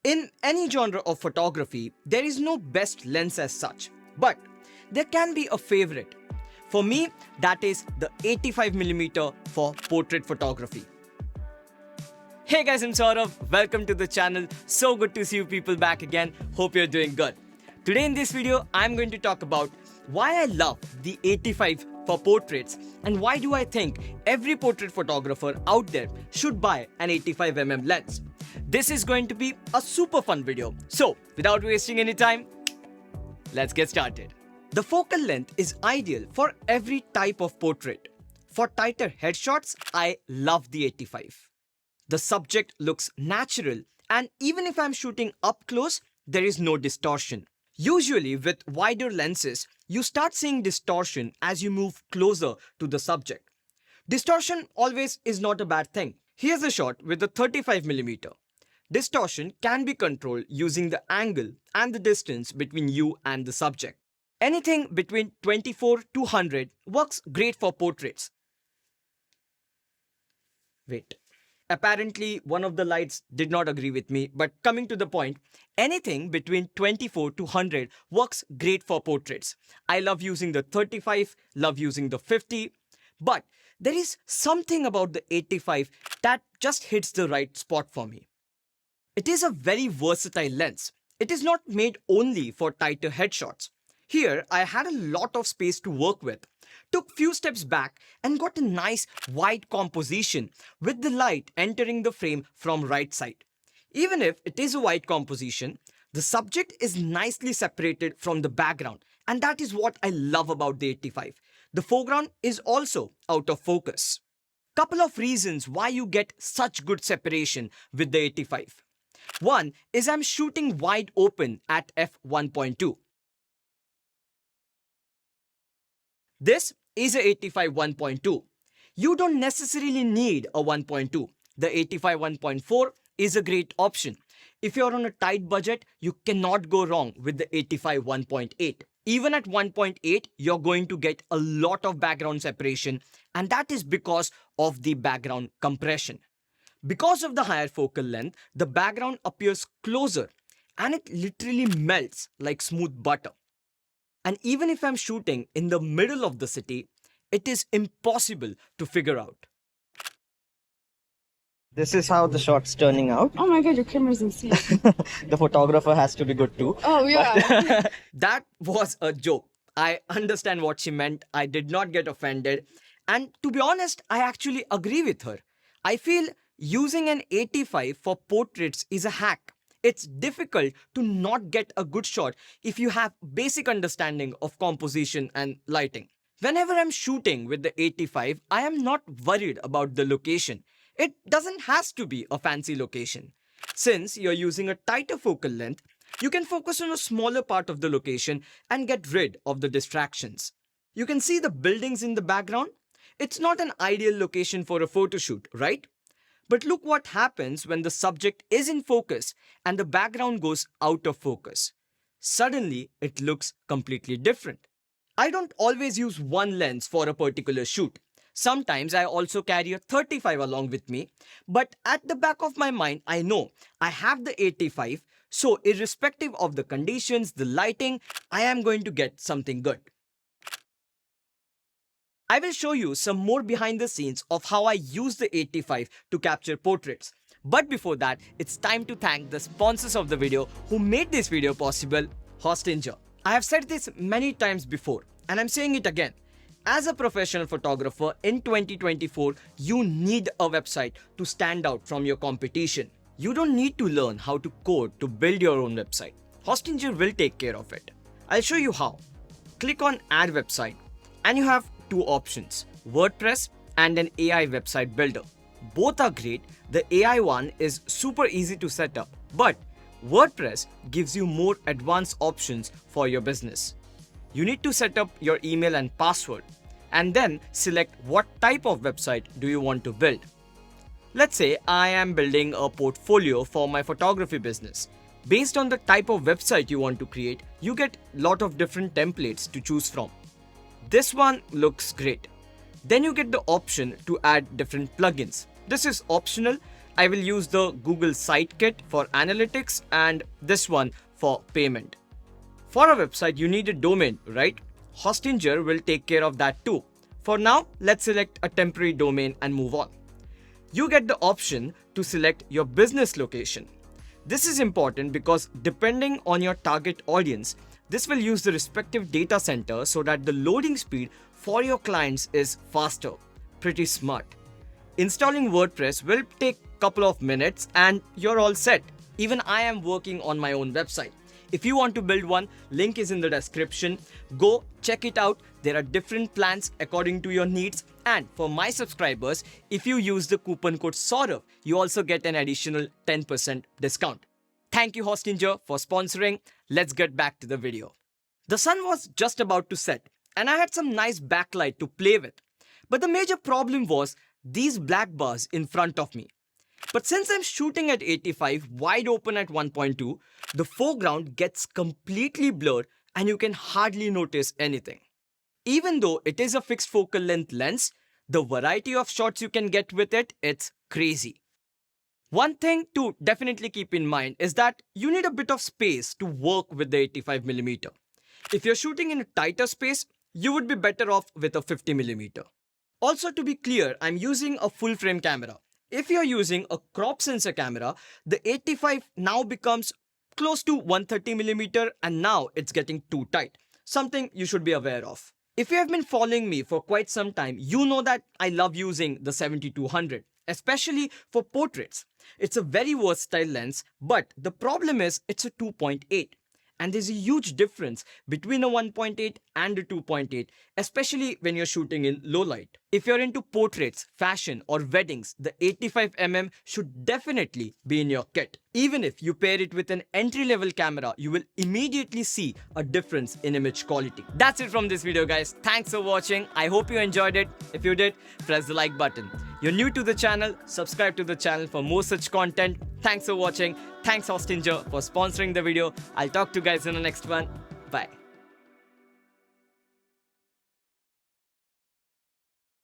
In any genre of photography, there is no best lens as such, but there can be a favorite. For me, that is the 85mm for portrait photography. Hey guys, I'm Saurav. Welcome to the channel. So good to see you people back again. Hope you're doing good. Today in this video, I'm going to talk about why I love the 85 for portraits and why do I think every portrait photographer out there should buy an 85mm lens. This is going to be a super fun video. So, without wasting any time, let's get started. The focal length is ideal for every type of portrait. For tighter headshots, I love the 85. The subject looks natural, and even if I'm shooting up close, there is no distortion. Usually with wider lenses, you start seeing distortion as you move closer to the subject. Distortion always is not a bad thing. Here's a shot with a 35mm. Distortion can be controlled using the angle and the distance between you and the subject. Anything between 24 to 100 works great for portraits. Wait. Apparently, one of the lights did not agree with me, but coming to the point, anything between 24 to 100 works great for portraits. I love using the 35, love using the 50, but there is something about the 85 that just hits the right spot for me. It is a very versatile lens. It is not made only for tighter headshots. Here, I had a lot of space to work with. Took few steps back and got a nice wide composition with the light entering the frame from right side. Even if it is a wide composition, the subject is nicely separated from the background, and that is what I love about the 85. The foreground is also out of focus. Couple of reasons why you get such good separation with the 85. One is I'm shooting wide open at f1.2. This is a 85 1.2. You don't necessarily need a 1.2. The 85 1.4 is a great option. If you're on a tight budget, you cannot go wrong with the 85 1.8. Even at 1.8, you're going to get a lot of background separation, and that is because of the background compression. Because of the higher focal length, the background appears closer and it literally melts like smooth butter. And even if I'm shooting in the middle of the city, it is impossible to figure out. This is how the shot's turning out. Oh my god, your camera's insane. The photographer has to be good too. Oh yeah. That was a joke. I understand what she meant. I did not get offended. And to be honest, I actually agree with her. I feel using an 85 for portraits is a hack. It's difficult to not get a good shot if you have basic understanding of composition and lighting. Whenever I'm shooting with the 85, I am not worried about the location. It doesn't have to be a fancy location. Since you're using a tighter focal length, you can focus on a smaller part of the location and get rid of the distractions. You can see the buildings in the background. It's not an ideal location for a photo shoot, right? But look what happens when the subject is in focus and the background goes out of focus. Suddenly, it looks completely different. I don't always use one lens for a particular shoot. Sometimes I also carry a 35 along with me, but at the back of my mind, I know I have the 85, so irrespective of the conditions, the lighting, I am going to get something good. I will show you some more behind the scenes of how I use the 85 to capture portraits. But before that, it's time to thank the sponsors of the video who made this video possible, Hostinger. I have said this many times before, and I'm saying it again. As a professional photographer in 2024, you need a website to stand out from your competition. You don't need to learn how to code to build your own website. Hostinger will take care of it. I'll show you how. Click on Add Website, and you have two options, WordPress and an AI website builder. Both are great. The AI one is super easy to set up, but WordPress gives you more advanced options for your business. You need to set up your email and password and then select what type of website do you want to build. Let's say I am building a portfolio for my photography business. Based on the type of website you want to create, you get a lot of different templates to choose from. This one looks great. Then you get the option to add different plugins. This is optional. I will use the Google Sitekit for analytics and this one for payment. For a website, you need a domain, right? Hostinger will take care of that too. For now, let's select a temporary domain and move on. You get the option to select your business location. This is important because depending on your target audience, this will use the respective data center so that the loading speed for your clients is faster. Pretty smart. Installing WordPress will take a couple of minutes and you're all set. Even I am working on my own website. If you want to build one, link is in the description. Go check it out. There are different plans according to your needs. And for my subscribers, if you use the coupon code SAURAV, you also get an additional 10% discount. Thank you Hostinger for sponsoring. Let's get back to the video. The sun was just about to set and I had some nice backlight to play with. But the major problem was these black bars in front of me. But since I'm shooting at 85 wide open at 1.2, the foreground gets completely blurred and you can hardly notice anything. Even though it is a fixed focal length lens, the variety of shots you can get with it, it's crazy. One thing to definitely keep in mind is that you need a bit of space to work with the 85mm. If you're shooting in a tighter space, you would be better off with a 50mm. Also to be clear, I'm using a full frame camera. If you're using a crop sensor camera, the 85 now becomes close to 130mm and now it's getting too tight. Something you should be aware of. If you have been following me for quite some time, you know that I love using the 70-200, especially for portraits. It's a very versatile lens, but the problem is it's a 2.8. And there's a huge difference between a 1.8 and a 2.8, especially when you're shooting in low light. If you're into portraits, fashion or weddings, the 85mm should definitely be in your kit. Even if you pair it with an entry-level camera, you will immediately see a difference in image quality. That's it from this video guys. Thanks for watching. I hope you enjoyed it. If you did, press the like button. You're new to the channel, subscribe to the channel for more such content. Thanks for watching. Thanks Hostinger for sponsoring the video. I'll talk to you guys in the next one. Bye.